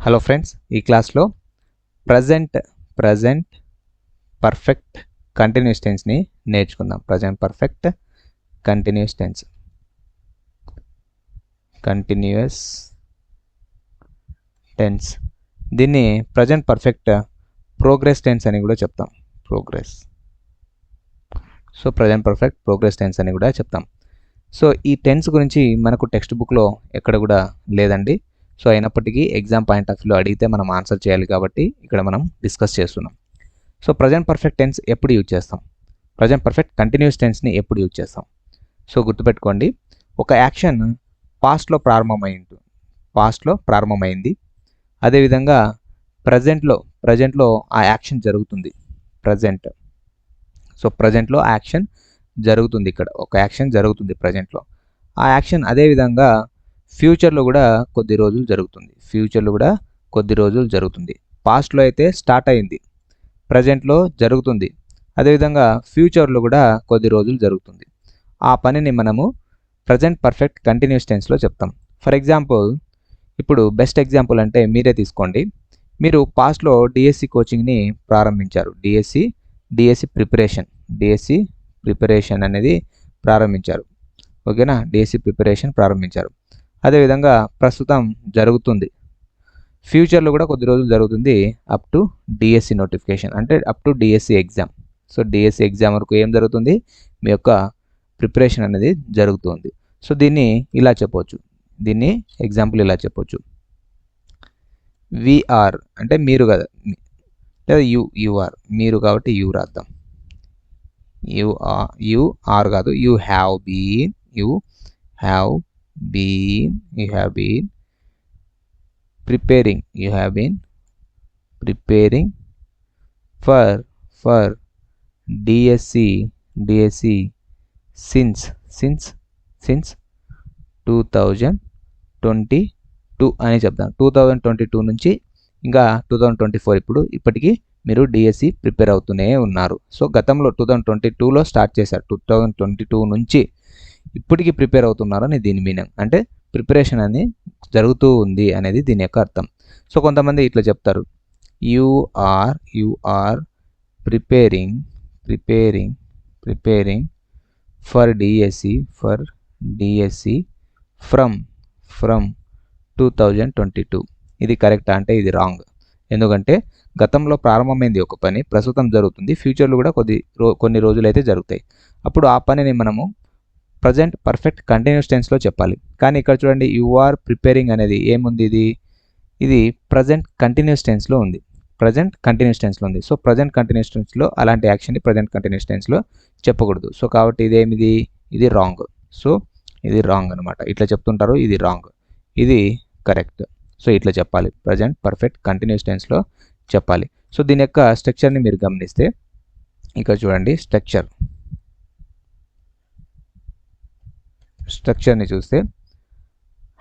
Hello friends, ఈ క్లాస్లో present perfect continuous టెన్స్ని నేర్చుకుందాం. ప్రజెంట్ పర్ఫెక్ట్ కంటిన్యూస్ టెన్స్ దీన్ని ప్రజెంట్ పర్ఫెక్ట్ ప్రోగ్రెస్ టెన్స్ అని కూడా చెప్తాం. ప్రజెంట్ పర్ఫెక్ట్ ప్రోగ్రెస్ టెన్స్ అని కూడా చెప్తాం. సో ఈ టెన్స్ గురించి మనకు టెక్స్ట్ బుక్లో ఎక్కడ కూడా లేదండి. సో అయినప్పటికీ ఎగ్జామ్ పాయింట్ ఆఫ్ వ్యూలో అడిగితే మనం ఆన్సర్ చేయాలి కాబట్టి ఇక్కడ మనం డిస్కస్ చేస్తున్నాం. సో ప్రజెంట్ పర్ఫెక్ట్ టెన్స్ ఎప్పుడు యూజ్ చేస్తాం? ప్రజెంట్ పర్ఫెక్ట్ కంటిన్యూస్ టెన్స్ని ఎప్పుడు యూజ్ చేస్తాం? సో గుర్తుపెట్టుకోండి, ఒక యాక్షన్ పాస్ట్లో ప్రారంభమైంది, అదేవిధంగా ప్రజెంట్లో ఆ యాక్షన్ జరుగుతుంది. ప్రజెంట్లో ఆ యాక్షన్ జరుగుతుంది. ఇక్కడ ఒక యాక్షన్ జరుగుతుంది ప్రజెంట్లో. ఆ యాక్షన్ అదేవిధంగా ఫ్యూచర్లో కూడా కొద్ది రోజులు జరుగుతుంది. పాస్ట్లో అయితే స్టార్ట్ అయింది, ప్రజెంట్లో జరుగుతుంది, అదేవిధంగా ఫ్యూచర్లో కూడా కొద్ది రోజులు జరుగుతుంది. ఆ పనిని మనము ప్రజెంట్ పర్ఫెక్ట్ కంటిన్యూస్ టెన్స్లో చెప్తాం. ఫర్ ఎగ్జాంపుల్, ఇప్పుడు బెస్ట్ ఎగ్జాంపుల్ అంటే మీరే తీసుకోండి. మీరు పాస్ట్లో డిఎస్సి కోచింగ్ని ప్రారంభించారు. డిఎస్సి ప్రిపరేషన్ అనేది ప్రారంభించారు. ఓకేనా? డిఎస్సి ప్రిపరేషన్ ప్రారంభించారు. అదేవిధంగా ప్రస్తుతం జరుగుతుంది, ఫ్యూచర్లో కూడా కొద్ది రోజులు జరుగుతుంది, అప్ టు డిఎస్సి నోటిఫికేషన్, అంటే up to DSC exam. So DSC exam వరకు ఏం జరుగుతుంది? మీ యొక్క ప్రిపరేషన్ అనేది జరుగుతుంది. సో దీన్ని ఇలా చెప్పవచ్చు, దీన్ని ఎగ్జాంపుల్ ఇలా చెప్పవచ్చు. వీఆర్ అంటే మీరు కదా, లేదా యూఆర్, మీరు కాబట్టి యూ రాద్దాం. యూ ఆర్ కాదు, you have been preparing for DSC since 2022 అని చెప్తాను. 2022 నుంచి ఇంకా 2024 ఇప్పటికీ మీరు డిఎస్సి ప్రిపేర్ అవుతూనే ఉన్నారు. సో గతంలో 2022లో స్టార్ట్ చేశారు, 2022 నుంచి ఇప్పటికీ ప్రిపేర్ అవుతున్నారు అని దీని మీనింగ్. అంటే ప్రిపరేషన్ అని జరుగుతూ ఉంది అనేది దీని యొక్క అర్థం. సో కొంతమంది ఇట్లా చెప్తారు, you are preparing for DSC from 2022. ఇది కరెక్టా అంటే ఇది రాంగ్. ఎందుకంటే గతంలో ప్రారంభమైంది ఒక పని, ప్రస్తుతం జరుగుతుంది, ఫ్యూచర్లో కూడా కొన్ని రోజులు అయితే జరుగుతాయి. అప్పుడు ఆ పనిని మనము ప్రజెంట్ పర్ఫెక్ట్ కంటిన్యూస్ టెన్స్లో చెప్పాలి. కానీ ఇక్కడ చూడండి, యు ఆర్ ప్రిపేరింగ్ అనేది ఏముంది? ఇది ప్రజెంట్ కంటిన్యూస్ టెన్స్లో ఉంది. సో ప్రజెంట్ కంటిన్యూస్ టెన్స్లో అలాంటి యాక్షన్ని ప్రజెంట్ కంటిన్యూస్ టెన్స్లో చెప్పకూడదు. సో కాబట్టి ఇది రాంగ్. సో ఇది రాంగ్ అనమాట. ఇట్లా చెప్తుంటారు, ఇది రాంగ్, ఇది కరెక్ట్. సో ఇట్లా చెప్పాలి, ప్రజెంట్ పర్ఫెక్ట్ కంటిన్యూస్ టెన్స్లో చెప్పాలి. సో దీని యొక్క స్ట్రక్చర్ని మీరు గమనిస్తే ఇక్కడ చూడండి, స్ట్రక్చర్ని చూస్తే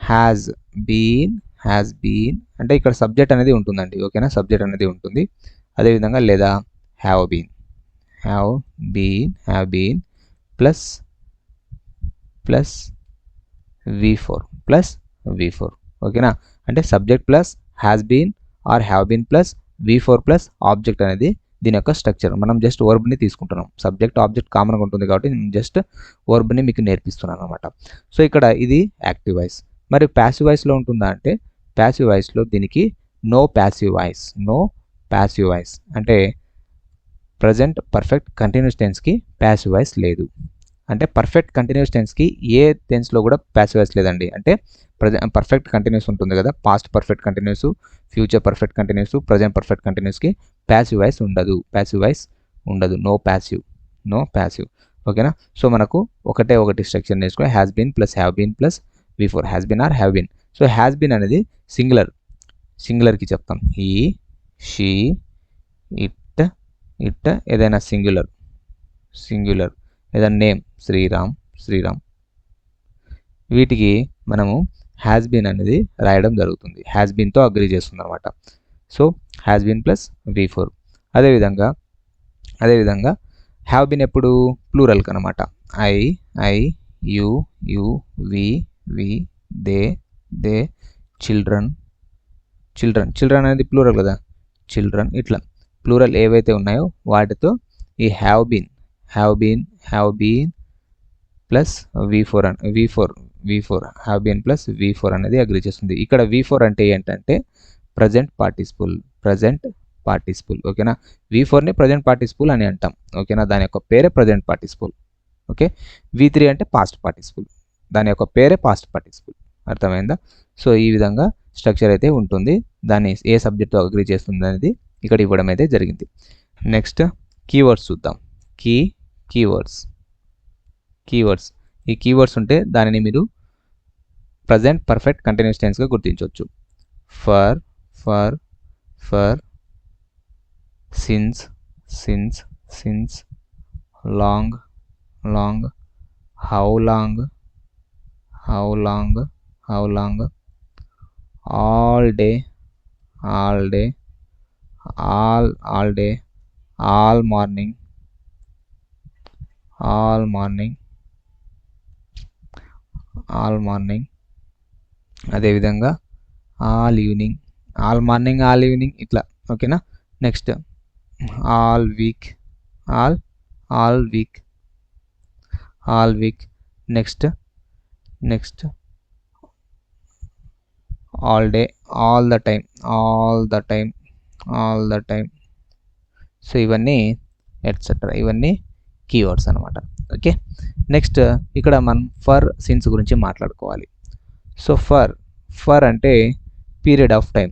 హ్యాజ్ బీన్ అంటే ఇక్కడ సబ్జెక్ట్ అనేది ఉంటుందండి. ఓకేనా? సబ్జెక్ట్ అనేది ఉంటుంది. అదేవిధంగా లేదా హ్యావ్ బీన్ ప్లస్ V4. ఓకేనా? అంటే subject plus has been or have been plus V4 plus object అనేది దీని యొక్క స్ట్రక్చర్. మనం జస్ట్ వర్బ్ని తీసుకుంటున్నాం. సబ్జెక్ట్ ఆబ్జెక్ట్ కామన్గా ఉంటుంది కాబట్టి నేను జస్ట్ వర్బ్ని మీకు నేర్పిస్తున్నాను అనమాట. సో ఇక్కడ ఇది యాక్టివ్ వాయిస్. మరి ప్యాసివ్ వాయిస్లో ఉంటుందా అంటే ప్యాసివ్ వాయిస్లో దీనికి నో ప్యాసివ్ వాయిస్. అంటే ప్రజెంట్ పర్ఫెక్ట్ కంటిన్యూస్ టెన్స్కి ప్యాసివ్ వాయిస్ లేదు. అంటే పర్ఫెక్ట్ కంటిన్యూస్ టెన్స్కి ఏ టెన్స్లో కూడా ప్యాసివ్ వాయిస్ లేదండి. అంటే పర్ఫెక్ట్ కంటిన్యూస్ ఉంటుంది కదా, past perfect continuous, future perfect continuous, present perfect కంటిన్యూస్కి ప్యాసివ్ వాయిస్ ఉండదు. No passive. ఓకేనా? సో మనకు ఒకటి స్ట్రక్చర్ నేర్చుకో, has been plus have been plus V4, has been or have been. So has been అనేది సింగులర్కి చెప్తాం. హీ, షీ, ఇట్ ఏదైనా సింగులర్ ఏదైనా నేమ్, శ్రీరామ్, వీటికి మనము హ్యాస్ బీన్ అనేది రాయడం జరుగుతుంది. హ్యాస్ బీన్తో అగ్రీ చేస్తుంది అనమాట. So has been plus V4. అదేవిధంగా హ్యావ్ బీన్ ఎప్పుడు ప్లూరల్కి అనమాట. I, you, we, they, children, children అనేది ప్లూరల్ కదా, చిల్డ్రన్. ఇట్లా ప్లూరల్ ఏవైతే ఉన్నాయో వాటితో ఈ have been plus V4 have been plus V4 అనేది అగ్రీ చేస్తుంది. ఇక్కడ V4 అంటే ఏంటంటే ప్రజెంట్ పార్టిసిపుల్. ఓకేనా, V4ని ప్రజెంట్ పార్టిసిపుల్ అని అంటాం. ఓకేనా, దాని యొక్క పేరే ప్రజెంట్ పార్టిసిపుల్. ఓకే, V3 అంటే పాస్ట్ పార్టిసిపుల్, దాని యొక్క పేరే పాస్ట్ పార్టిసిపుల్. అర్థమైందా? సో ఈ విధంగా స్ట్రక్చర్ అయితే ఉంటుంది. దాన్ని ఏ సబ్జెక్ట్తో అగ్రీ చేస్తుంది అనేది ఇక్కడ ఇవ్వడం అయితే జరిగింది. నెక్స్ట్ కీవర్డ్స్ చూద్దాం. కీవర్డ్స్. ఈ కీవర్డ్స్ ఉంటే దానిని మీరు ప్రజెంట్ పర్ఫెక్ట్ కంటిన్యూస్ టెన్స్గా గుర్తించవచ్చు. For, since, long, how long, all day, all morning, అదేవిధంగా ఆల్ ఈవినింగ్, ఇట్లా. ఓకేనా, next all week, next all day, all the time. So ఇవన్నీ ఎట్సెట్రా, ఇవన్నీ కీవర్డ్స్ అనమాట. ఓకే, నెక్స్ట్ ఇక్కడ మనం ఫర్, సిన్స్ గురించి మాట్లాడుకోవాలి. సో ఫర్ అంటే పీరియడ్ ఆఫ్ టైం.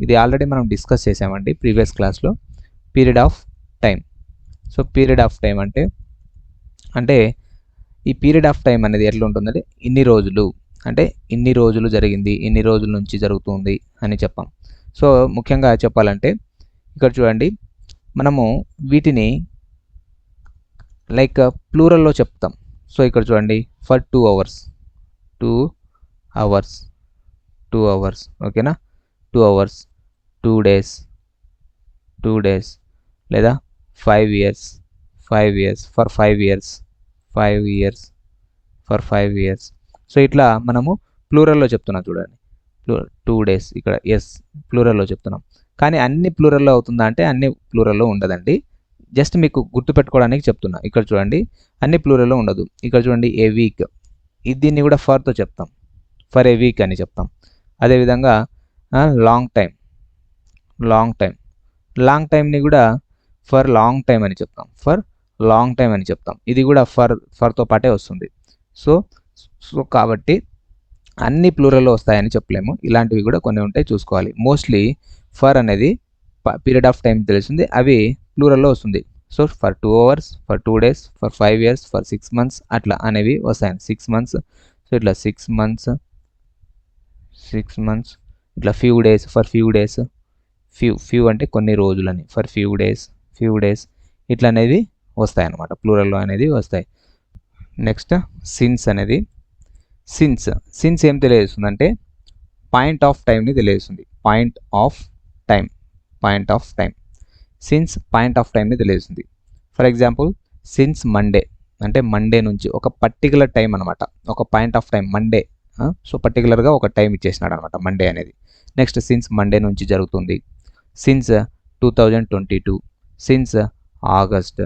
ఇది ఆల్రెడీ మనం డిస్కస్ చేసామండి ప్రీవియస్ క్లాస్లో. Period of time. So period of time అంటే ఈ పీరియడ్ ఆఫ్ టైం అనేది ఎట్లా ఉంటుందంటే ఇన్ని రోజులు, అంటే ఇన్ని రోజులు జరిగింది, ఇన్ని రోజుల నుంచి జరుగుతుంది అని చెప్పాం. సో ముఖ్యంగా చెప్పాలంటే ఇక్కడ చూడండి, మనము వీటిని లైక్ ప్లూరల్లో చెప్తాం. సో ఇక్కడ చూడండి, ఫర్ 2 hours, 2 hours. ఓకేనా, 2 hours, 2 days, లేదా 5 years, ఫర్ 5 years. సో ఇట్లా మనము ప్లూరల్లో చెప్తున్నాం. చూడండి, 2 days ఇక్కడ ప్లూరల్లో చెప్తున్నాం. కానీ అన్ని ప్లూరల్లో అవుతుందా అంటే అన్ని ప్లూరల్లో ఉండదండి. జస్ట్ మీకు గుర్తుపెట్టుకోవడానికి చెప్తున్నా. ఇక్కడ చూడండి, అన్ని ప్లూరల్లో ఉండదు. ఇక్కడ చూడండి, ఏ వీక్, దీన్ని కూడా ఫర్తో చెప్తాం, ఫర్ ఏ వీక్ అని చెప్తాం. అదేవిధంగా లాంగ్ టైంని కూడా ఫర్ లాంగ్ టైం అని చెప్తాం. ఇది కూడా ఫర్తో పాటే వస్తుంది. సో కాబట్టి అన్ని ప్లూరల్లో వస్తాయని చెప్పలేము. ఇలాంటివి కూడా కొన్ని ఉంటాయి, చూసుకోవాలి. మోస్ట్లీ ఫర్ అనేది పీరియడ్ ఆఫ్ టైం తెలుస్తుంది, అవి ప్లూరల్లో వస్తుంది. So for 2 hours, for 2 days, for 5 years, for 6 months అట్లా అనేవి వస్తాయి. 6 months. సో ఇట్లా 6 months, ఇట్లా few days, for few days, few అంటే కొన్ని రోజులని, ఫర్ ఫ్యూ డేస్ ఇట్లా అనేది వస్తాయి అన్నమాట, ప్లూరల్లో అనేది వస్తాయి. నెక్స్ట్ సిన్స్ అనేది, సిన్స్ ఏం తెలియజేస్తుంది అంటే పాయింట్ ఆఫ్ టైంని తెలియజేస్తుంది. Point of time. Since point of టైంని తెలియజేస్తుంది. ఫర్ ఎగ్జాంపుల్, సిన్స్ మండే అంటే మండే నుంచి ఒక పర్టికులర్ టైం అనమాట, ఒక point of time Monday. So పర్టికులర్గా ఒక టైం ఇచ్చేసినాడు అనమాట మండే అనేది. నెక్స్ట్ సిన్స్ మండే నుంచి జరుగుతుంది. Since 2022, since August.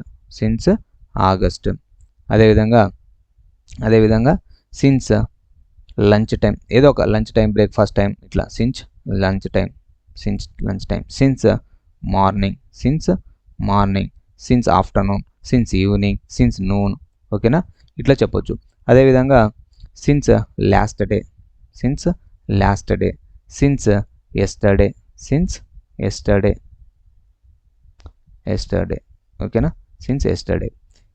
అదేవిధంగా సిన్స్ లంచ్ టైం, ఏదో ఒక లంచ్ టైం, బ్రేక్ఫాస్ట్ టైం, ఇట్లా since lunch time. Since morning, since afternoon, since evening, since noon. ఓకేనా, ఇట్లా చెప్పొచ్చు. అదేవిధంగా since last day, since yesterday. ఓకేనా, సిన్స్ ఎస్టర్డే.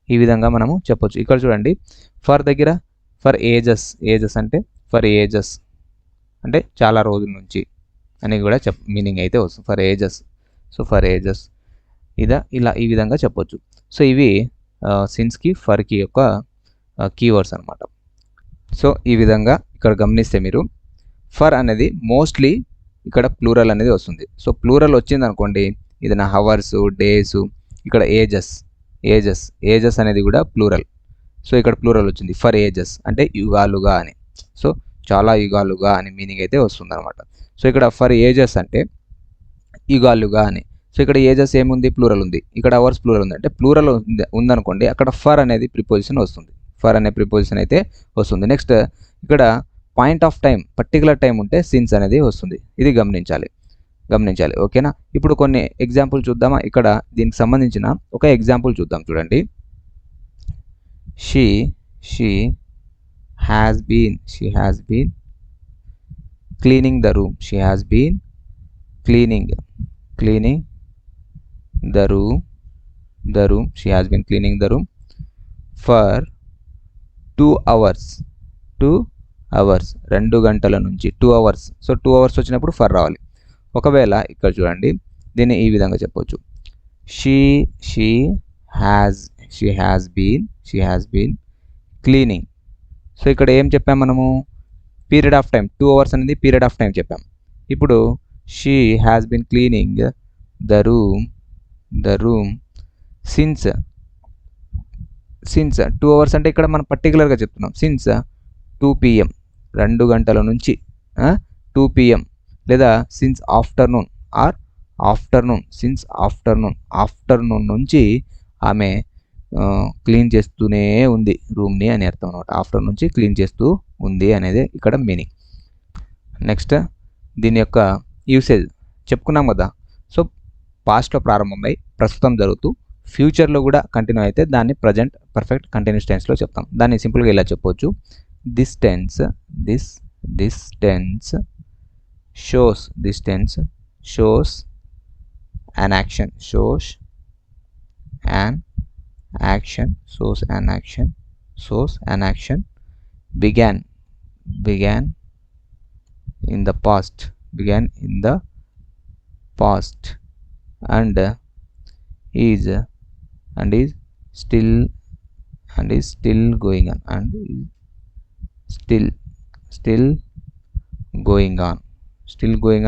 ఈ విధంగా మనము చెప్పొచ్చు. ఇక్కడ చూడండి, ఫర్ దగ్గర ఫర్ ఏజెస్ అంటే ఫర్ ఏజెస్ అంటే చాలా రోజుల నుంచి అని కూడా మీనింగ్ అయితే వస్తుంది, for ages. So for ages ఇలా ఈ విధంగా చెప్పొచ్చు. సో ఇవి సిన్స్కి, ఫర్కి యొక్క కీవర్డ్స్ అనమాట. సో ఈ విధంగా ఇక్కడ గమనిస్తే మీరు ఫర్ అనేది మోస్ట్లీ ఇక్కడ ప్లూరల్ అనేది వస్తుంది. సో ప్లూరల్ వచ్చింది అనుకోండి, ఇది నా హవర్స్, డేస్. ఇక్కడ ఏజెస్ అనేది కూడా ప్లూరల్. సో ఇక్కడ ప్లూరల్ వచ్చింది, ఫర్ ఏజెస్ అంటే యుగాలుగా అని. సో చాలా యుగాలుగా అని మీనింగ్ అయితే వస్తుంది అనమాట. సో ఇక్కడ ఫర్ ఏజెస్ అంటే యుగాలుగా అని. సో ఇక్కడ ఏజెస్ ఏముంది, ప్లూరల్ ఉంది. ఇక్కడ అవర్స్ ప్లూరల్ ఉంది. అంటే ప్లూరల్ ఉందనుకోండి, అక్కడ ఫర్ అనేది ప్రిపోజిషన్ వస్తుంది. ఫర్ అనే ప్రిపోజిషన్ అయితే వస్తుంది. నెక్స్ట్ ఇక్కడ point of time, particular time ఉంటే సిన్స్ అనేది వస్తుంది. ఇది గమనించాలి. ఓకేనా. ఇప్పుడు కొన్ని ఎగ్జాంపుల్ చూద్దామా. ఇక్కడ దీనికి సంబంధించిన ఒక ఎగ్జాంపుల్ చూద్దాం. చూడండి. She has been cleaning the room. She has been cleaning the room. She has been cleaning the room for 2 hours. 2 గంటల నుంచి 2 hours. సో 2 hours వచ్చినప్పుడు ఫర్ రావాలి. ఒకవేళ ఇక్కడ చూడండి, దీన్ని ఈ విధంగా చెప్పొచ్చు. she has been cleaning. So ఇక్కడ ఏం చెప్పాం మనము, పీరియడ్ ఆఫ్ టైం 2 hours అనేది పీరియడ్ ఆఫ్ టైం చెప్పాం. ఇప్పుడు she has been cleaning the room since 2 hours అంటే ఇక్కడ మనం పర్టికులర్గా చెప్తున్నాం. since 2 PM 2 గంటల నుంచి 2 PM లేదా since afternoon or since afternoon నుంచి ఆమె క్లీన్ చేస్తూనే ఉంది రూమ్ని అని అర్థం అనమాట. ఆఫ్టర్నూన్ నుంచి క్లీన్ చేస్తూ ఉంది అనేది ఇక్కడ మీనింగ్. నెక్స్ట్ దీని యొక్క యూసేజ్ చెప్పుకున్నాం కదా. సో పాస్ట్లో ప్రారంభమై ప్రస్తుతం జరుగుతూ ఫ్యూచర్లో కూడా కంటిన్యూ అయితే దాన్ని ప్రజెంట్ పర్ఫెక్ట్ కంటిన్యూస్ టెన్స్లో చెప్తాం. దాన్ని సింపుల్గా ఇలా చెప్పొచ్చు. This tense shows an action began in the past and is still going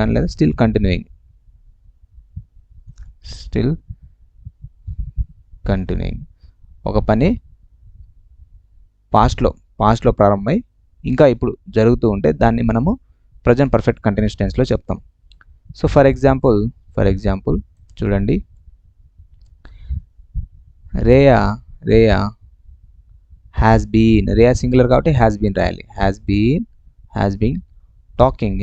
on లేదా still continuing ఒక పని పాస్ట్లో ప్రారంభమై ఇంకా ఇప్పుడు జరుగుతూ ఉంటే దాన్ని మనము ప్రజెంట్ పర్ఫెక్ట్ కంటిన్యూస్ టెన్స్లో చెప్తాం. సో ఫర్ ఎగ్జాంపుల్ చూడండి. Reya has been, Reya singular కాబట్టి హ్యాస్ బీన్ రాయాలి. Has been talking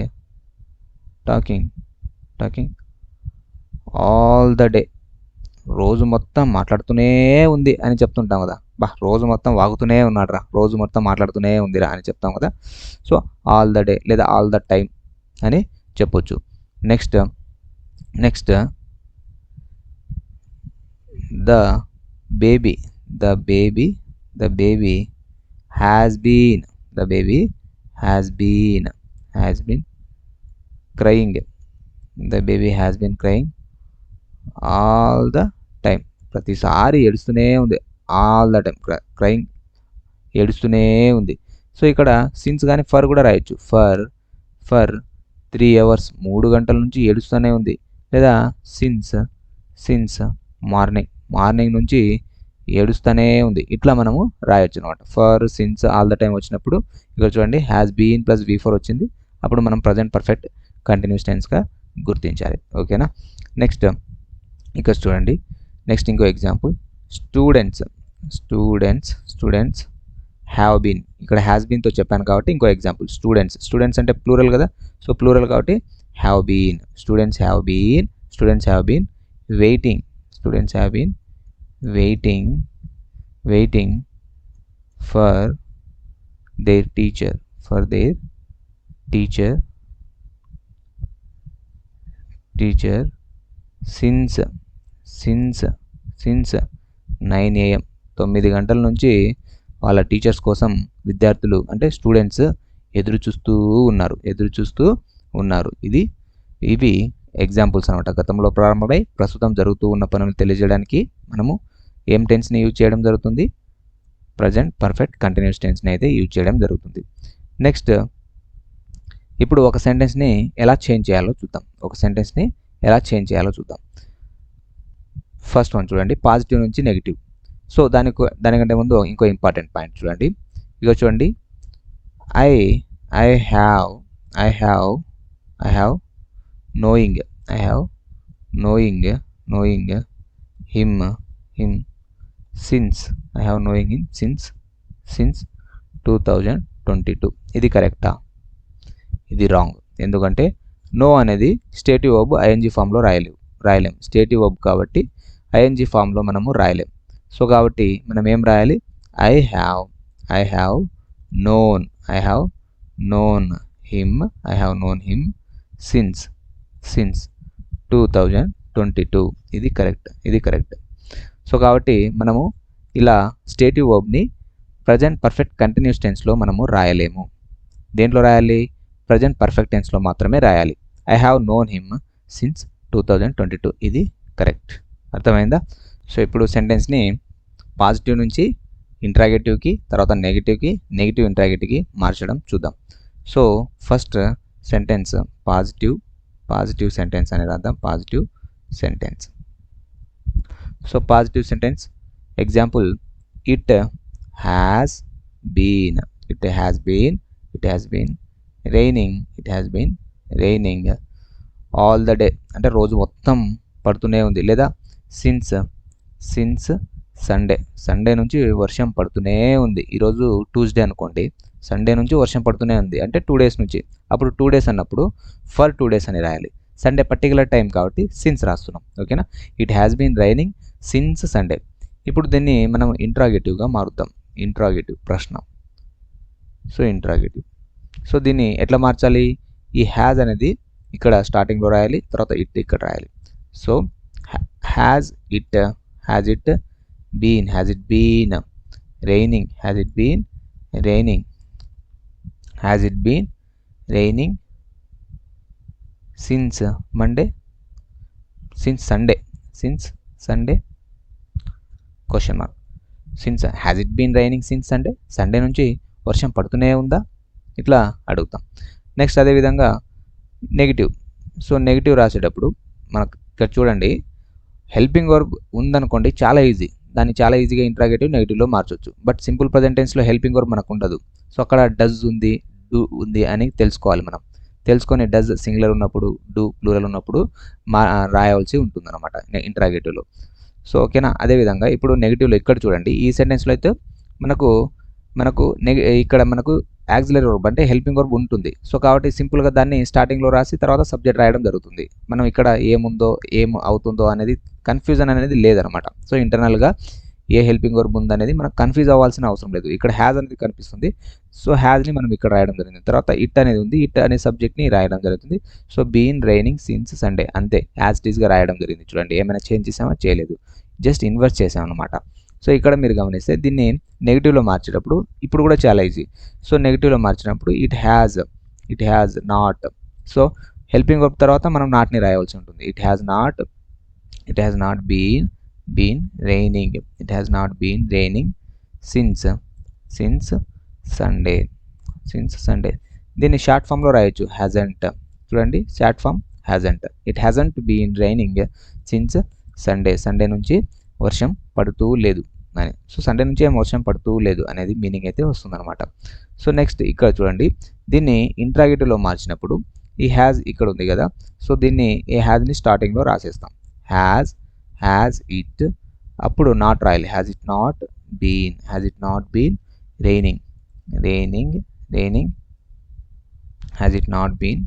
all the day, రోజు మొత్తం మాట్లాడుతూనే ఉంది అని చెప్తుంటాం కదా. రోజు మొత్తం వాగుతూనే ఉన్నాడు రా, రోజు మొత్తం మాట్లాడుతూనే ఉందిరా అని చెప్తాం కదా. సో ఆల్ ద డే లేదా ఆల్ ద టైమ్ అని చెప్పొచ్చు. Next the baby has been crying. The baby has been crying all the time, ప్రతిసారి ఏడుస్తూనే ఉంది. ఆల్ ద టైమ్ క్రయింగ్, ఏడుస్తూనే ఉంది. సో ఇక్కడ సిన్స్ కానీ ఫర్ కూడా రాయొచ్చు. ఫర్ 3 hours 3 గంటల నుంచి ఏడుస్తూనే ఉంది. లేదా సిన్స్ మార్నింగ్ నుంచి ఏడుస్తూనే ఉంది. ఇట్లా మనము రాయొచ్చు అనమాట. For since all the time వచ్చినప్పుడు ఇక్కడ చూడండి హ్యాస్ బీన్ ప్లస్ V4 వచ్చింది. అప్పుడు మనం ప్రజెంట్ పర్ఫెక్ట్ కంటిన్యూస్ టెన్స్గా గుర్తించాలి. ఓకేనా. నెక్స్ట్ ఇక్కడ చూడండి. నెక్స్ట్ ఇంకో ఎగ్జాంపుల్. స్టూడెంట్స్ హ్యావ్ బీన్, ఇక్కడ హ్యాస్ బీన్తో చెప్పాను కాబట్టి ఇంకో ఎగ్జాంపుల్. స్టూడెంట్స్ అంటే ప్లూరల్ కదా. సో ప్లూరల్ కాబట్టి have been. Students have been waiting for their teacher since 9 AM 9 గంటల నుంచి వాళ్ళ టీచర్స్ కోసం విద్యార్థులు అంటే స్టూడెంట్స్ ఎదురు చూస్తూ ఉన్నారు. ఇవి ఎగ్జాంపుల్స్ అనమాట. గతంలో ప్రారంభమై ప్రస్తుతం జరుగుతూ ఉన్న పనులు తెలియజేయడానికి మనము ఏం టెన్స్ని యూజ్ చేయడం జరుగుతుంది, ప్రజెంట్ పర్ఫెక్ట్ కంటిన్యూస్ టెన్స్ని అయితే యూజ్ చేయడం జరుగుతుంది. నెక్స్ట్ ఇప్పుడు ఒక సెంటెన్స్ని ఎలా చేంజ్ చేయాలో చూద్దాం. ఫస్ట్ వన్ చూడండి, పాజిటివ్ నుంచి నెగిటివ్. సో దానికంటే ముందు ఇంకో ఇంపార్టెంట్ పాయింట్ చూడండి. ఇక చూడండి, I have I have knowing, I have knowing him, since, I have knowing him since 2022. ఇది కరెక్టా? ఇది రాంగ్. ఎందుకంటే నో అనేది స్టేటివ్ వర్బ్ ఐఎన్జీ ఫామ్లో రాయలేం. స్టేటివ్ వర్బ్ కాబట్టి ఐఎన్జీ ఫామ్లో మనము రాయలేం. సో కాబట్టి మనం ఏం రాయాలి? I have known him since 2022. ఇది కరెక్ట్. సో కాబట్టి మనము ఇలా స్టేటివ్ వర్బ్ని ప్రజెంట్ పర్ఫెక్ట్ కంటిన్యూస్ టెన్స్లో మనము రాయలేము. దేంట్లో రాయాలి? ప్రజెంట్ పర్ఫెక్ట్ టెన్స్లో మాత్రమే రాయాలి. I have known him since 2022. ఇది కరెక్ట్. అర్థమైందా? సో ఇప్పుడు సెంటెన్స్ని పాజిటివ్ నుంచి ఇంట్రాగేటివ్కి, తర్వాత నెగిటివ్ ఇంట్రాగేటివ్కి మార్చడం చూద్దాం. So first sentence positive sentence అనేది రాద్దాం. Positive sentence. So positive sentence example, it has been raining all the day, అంటే రోజు మొత్తం పడుతూనే ఉంది. లేదా సిన్స్ సండే నుంచి వర్షం పడుతూనే ఉంది. ఈరోజు ట్యూస్డే అనుకోండి, సండే నుంచి వర్షం పడుతూనే ఉంది అంటే 2 days నుంచి. అప్పుడు 2 days అన్నప్పుడు ఫర్ 2 days అని రాయాలి. సండే పర్టికులర్ టైం కాబట్టి సిన్స్ రాస్తున్నాం. ఓకేనా? It has been raining since Sunday. ఇప్పుడు దీన్ని మనం ఇంట్రాగేటివ్గా మారుద్దాం. ఇంట్రాగేటివ్ ప్రశ్న. So interrogative. సో దీన్ని ఎట్లా మార్చాలి? ఈ హ్యాజ్ అనేది ఇక్కడ స్టార్టింగ్లో రాయాలి, తర్వాత ఇట్ ఇక్కడ రాయాలి. So has it been raining since Sunday question mark. Has it been raining since Sunday నుంచి వర్షం పడుతూనే ఉందా? ఇట్లా అడుగుతాం. నెక్స్ట్ అదేవిధంగా నెగిటివ్. సో నెగిటివ్ రాసేటప్పుడు మనకు ఇక్కడ చూడండి, హెల్పింగ్ వర్బ్ ఉందనుకోండి, చాలా ఈజీ. దాన్ని చాలా ఈజీగా ఇంట్రాగేటివ్ నెగిటివ్లో మార్చవచ్చు. బట్ సింపుల్ ప్రజెంట్ టెన్స్లో హెల్పింగ్ వర్బ్ మనకు ఉండదు. సో అక్కడ డస్ ఉంది, డూ ఉంది అని తెలుసుకోవాలి. మనం తెలుసుకొని డస్ సింగులర్ ఉన్నప్పుడు, డూ ప్లూరల్ ఉన్నప్పుడు రాయవలసి ఉంటుంది అనమాట ఇంట్రాగేటివ్లో. సో ఓకేనా? అదేవిధంగా ఇప్పుడు నెగిటివ్లో ఇక్కడ చూడండి, ఈ సెంటెన్స్లో అయితే మనకు ఇక్కడ మనకు యాక్సిలరీ వర్బ్ అంటే హెల్పింగ్ వర్బ్ ఉంటుంది. సో కాబట్టి సింపుల్గా దాన్ని స్టార్టింగ్లో రాసి తర్వాత సబ్జెక్ట్ రాయడం జరుగుతుంది. మనం ఇక్కడ ఏముందో ఏం అవుతుందో అనేది కన్ఫ్యూజన్ అనేది లేదనమాట. సో ఇంటర్నల్గా ఏ హెల్పింగ్ వర్బ్ ఉందనేది మనకు కన్ఫ్యూజ్ అవ్వాల్సిన అవసరం లేదు. ఇక్కడ హ్యాజ్ అనేది కనిపిస్తుంది. సో హ్యాజ్ని మనం ఇక్కడ రాయడం జరిగింది. తర్వాత ఇట్ అనేది ఉంది, ఇట్ అనే సబ్జెక్ట్ని రాయడం జరుగుతుంది. So been raining since Sunday, అంతే యాజ్ ఇట్ ఈస్గా రాయడం జరిగింది. చూడండి, ఏమైనా చేంజ్ చేసామా? చేయలేదు, జస్ట్ ఇన్వర్స్ చేసామన్నమాట. సో ఇక్కడ మీరు గమనిస్తే దీన్ని నెగిటివ్లో మార్చేటప్పుడు ఇప్పుడు కూడా చాలా ఈజీ. సో నెగిటివ్లో మార్చినప్పుడు it has not. So helping verb తర్వాత మనం నాట్ని రాయవలసి ఉంటుంది. It has not been raining since Sunday. దీన్ని షార్ట్ ఫామ్లో రాయొచ్చు, హ్యాజంట్. చూడండి, short form hasn't. It hasn't been raining since Sunday నుంచి వర్షం పడుతూ లేదు అని. సో సండే నుంచి ఏం వర్షం పడుతూ లేదు అనేది మీనింగ్ అయితే వస్తుందన్నమాట. సో నెక్స్ట్ ఇక్కడ చూడండి, దీన్ని ఇంట్రాగేటివ్లో మార్చినప్పుడు ఈ హ్యాజ్ ఇక్కడ ఉంది కదా. సో దీన్ని ఈ హ్యాజ్ని స్టార్టింగ్లో రాసేస్తాం. హ్యాజ్ ఇట్, అప్పుడు నాట్ రాయాలి. Has it not been raining has it not been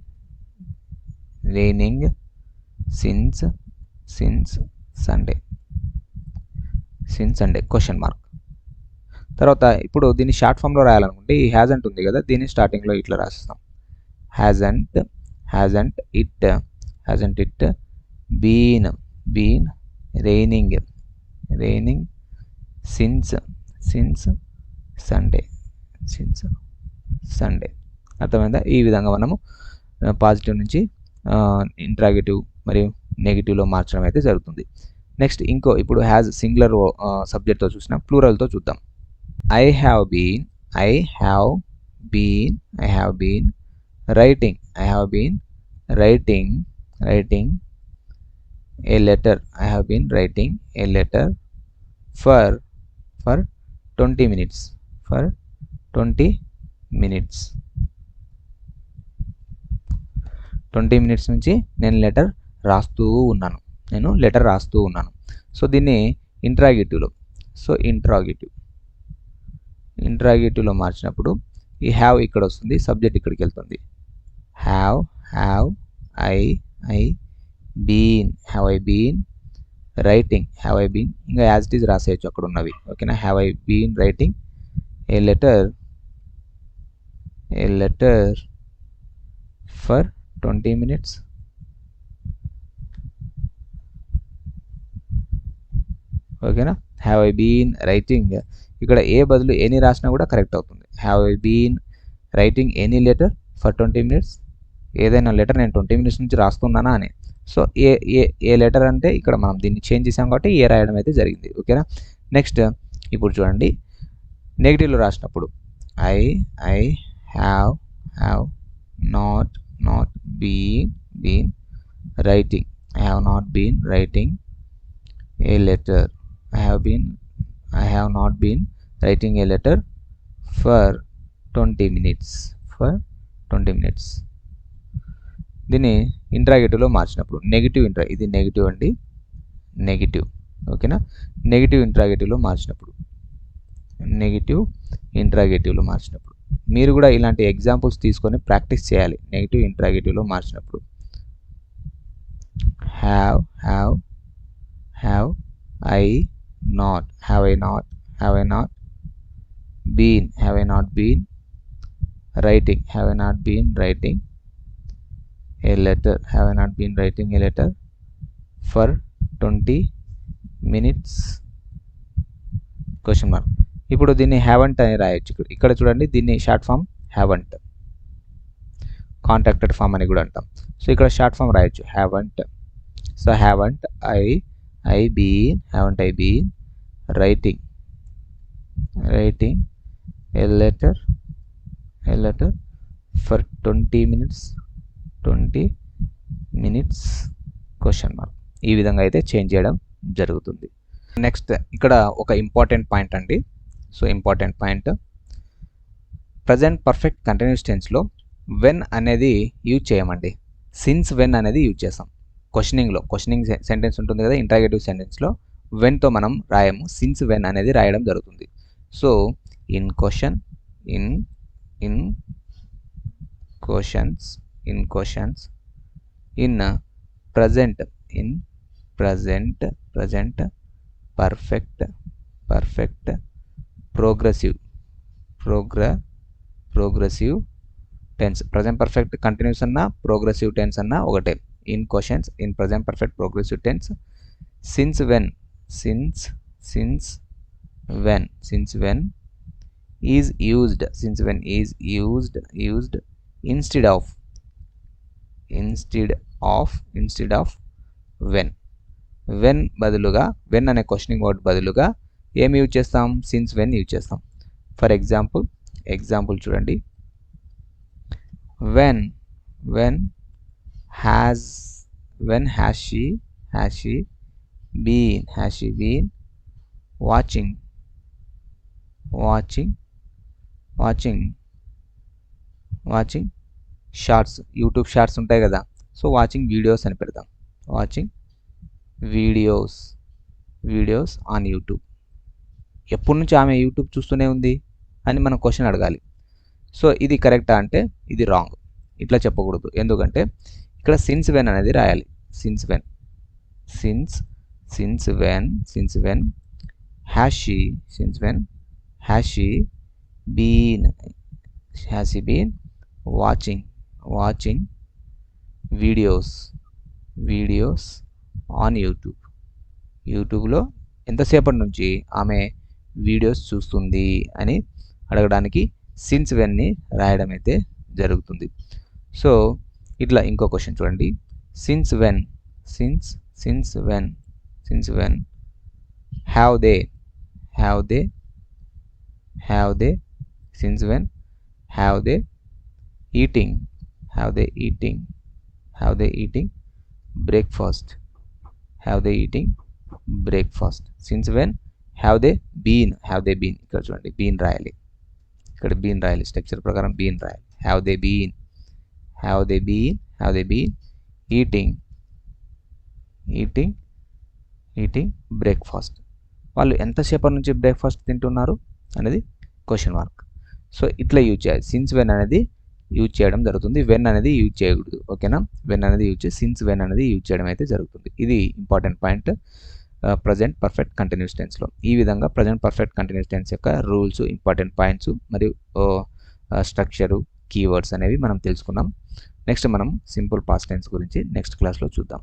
raining since Sunday question mark. తర్వాత ఇప్పుడు దీన్ని షార్ట్ ఫామ్లో రాయాలనుకుంటే ఈ హ్యాజంట్ ఉంది కదా, దీన్ని స్టార్టింగ్లో ఇట్లా రాసిస్తాం. Hasn't it been raining since Sunday అర్థమైందా? ఈ విధంగా మనము పాజిటివ్ నుంచి ఇంట్రాగేటివ్ మరియు నెగిటివ్లో మార్చడం అయితే జరుగుతుంది. నెక్స్ట్ ఇప్పుడు హ్యాజ్ సింగులర్ సబ్జెక్ట్తో చూసినా ప్లూరల్తో చూద్దాం. I have been writing a letter. For 20 minutes 20 minutes నుంచి నేను లెటర్ రాస్తూ ఉన్నాను. సో దీన్ని ఇంట్రాగేటివ్లో మార్చినప్పుడు ఈ హ్యావ్ ఇక్కడ వస్తుంది, సబ్జెక్ట్ ఇక్కడికి వెళ్తుంది. హ్యావ్ ఐ బీన్ రైటింగ్, ఇంకా యాజ్ ఇట్ ఈజ్ రాసేయచ్చు అక్కడ ఉన్నవి. ఓకేనా, have I been writing a letter for 20 minutes. ఓకేనా, హ్యావ్ ఐ బీన్ రైటింగ్, ఇక్కడ ఏ బదులు ఎనీ రాసినా కూడా కరెక్ట్ అవుతుంది. Have I been writing any letter for 20 minutes, ఏదైనా లెటర్ నేను 20 మినిట్స్ నుంచి రాస్తున్నానా అని. సో ఏ లెటర్ అంటే ఇక్కడ మనం దీన్ని చేంజ్ చేసాం కాబట్టి ఏ రాయడం అయితే జరిగింది. ఓకేనా, నెక్స్ట్ ఇప్పుడు చూడండి, నెగిటివ్లో రాసినప్పుడు I have not been writing, I have not been writing a letter, I have not been writing a letter for 20 minutes. దీన్ని ఇంట్రాగేటివ్లో మార్చినప్పుడు ఇది నెగిటివ్ అండి, నెగిటివ్. ఓకేనా, నెగిటివ్ ఇంట్రాగేటివ్లో మార్చినప్పుడు మీరు కూడా ఇలాంటి ఎగ్జాంపుల్స్ తీసుకొని ప్రాక్టీస్ చేయాలి. నెగిటివ్ ఇంట్రాగేటివ్లో మార్చినప్పుడు have I not been writing a letter for 20 minutes question mark. ఇప్పుడు దీన్ని హ్యావెంట్ అని రాయొచ్చు. ఇక్కడ చూడండి, దీన్ని short form haven't, contracted form అని కూడా అంటాం. సో ఇక్కడ షార్ట్ ఫామ్ రాయొచ్చు haven't. So haven't I been writing a letter for 20 minutes question mark. ఈ విధంగా అయితే చేంజ్ చేయడం జరుగుతుంది. నెక్స్ట్ ఇక్కడ ఒక ఇంపార్టెంట్ పాయింట్ అండి. So important point, present perfect continuous టెన్స్లో వెన్ అనేది యూజ్ చేయమండి, సిన్స్ వెన్ అనేది యూజ్ చేస్తాం. క్వశ్చనింగ్ సెంటెన్స్ ఉంటుంది కదా, ఇంట్రాగేటివ్ సెంటెన్స్లో వెన్తో మనం రాయము, సిన్స్ వెన్ అనేది రాయడం జరుగుతుంది. So in questions in present perfect progressive tense, present perfect continuous అన్నా ప్రోగ్రెసివ్ టెన్స్ అన్నా ఒకటే. In questions in present perfect progressive tense, since when is used, instead of when బదులుగా, వెన్ అనే questioning word బదులుగా ఏం యూజ్ చేస్తాం, since when use చేస్తాం. For example చూడండి, when has she been watching shorts, YouTube shorts ఉంటాయి కదా. So watching videos అని పెడతాం, వాచింగ్ వీడియోస్ ఆన్ యూట్యూబ్. ఎప్పటి నుంచి ఆమె యూట్యూబ్ చూస్తూనే ఉంది అని మనం క్వశ్చన్ అడగాలి. సో ఇది కరెక్టా అంటే ఇది రాంగ్, ఇట్లా చెప్పకూడదు. ఎందుకంటే ఇక్కడ సిన్స్ వెన్ అనేది రాయాలి. Since when has she been watching videos on యూట్యూబ్లో ఎంతసేపటి నుంచి ఆమె వీడియోస్ చూస్తుంది అని అడగడానికి సిన్స్ వెన్ని రాయడం అయితే జరుగుతుంది. సో ఇట్లా ఇంకో క్వశ్చన్ చూడండి, since when have they since when have they eating breakfast, since when have they been, ఇక్కడ చూడండి బీన్ రాయాలి, ఇక్కడ బీన్ రాయాలి, స్ట్రక్చర్ ప్రకారం బీన్ రాయాలి. Have they been have they been eating breakfast. వాళ్ళు ఎంతసేపటి నుంచి బ్రేక్ఫాస్ట్ తింటున్నారు అనేది క్వశ్చన్ మార్క్. సో ఇట్లా యూజ్ చేయాలి. సిన్స్ వెన్ అనేది యూజ్ చేయడం జరుగుతుంది, వెన్ అనేది యూజ్ చేయకూడదు. ఓకేనా, వెన్ అనేది యూజ్ చేసి సిన్స్ వెన్ అనేది యూజ్ చేయడం అయితే జరుగుతుంది. ఇది important point present perfect continuous టెన్స్లో. ఈ విధంగా ప్రజెంట్ పర్ఫెక్ట్ కంటిన్యూస్ టెన్స్ యొక్క రూల్స్, ఇంపార్టెంట్ పాయింట్స్ మరియు స్ట్రక్చరు, కీవర్డ్స్ అనేవి మనం తెలుసుకున్నాం. నెక్స్ట్ మనం సింపుల్ పాస్ట్ టెన్స్ గురించి నెక్స్ట్ క్లాస్లో చూద్దాం.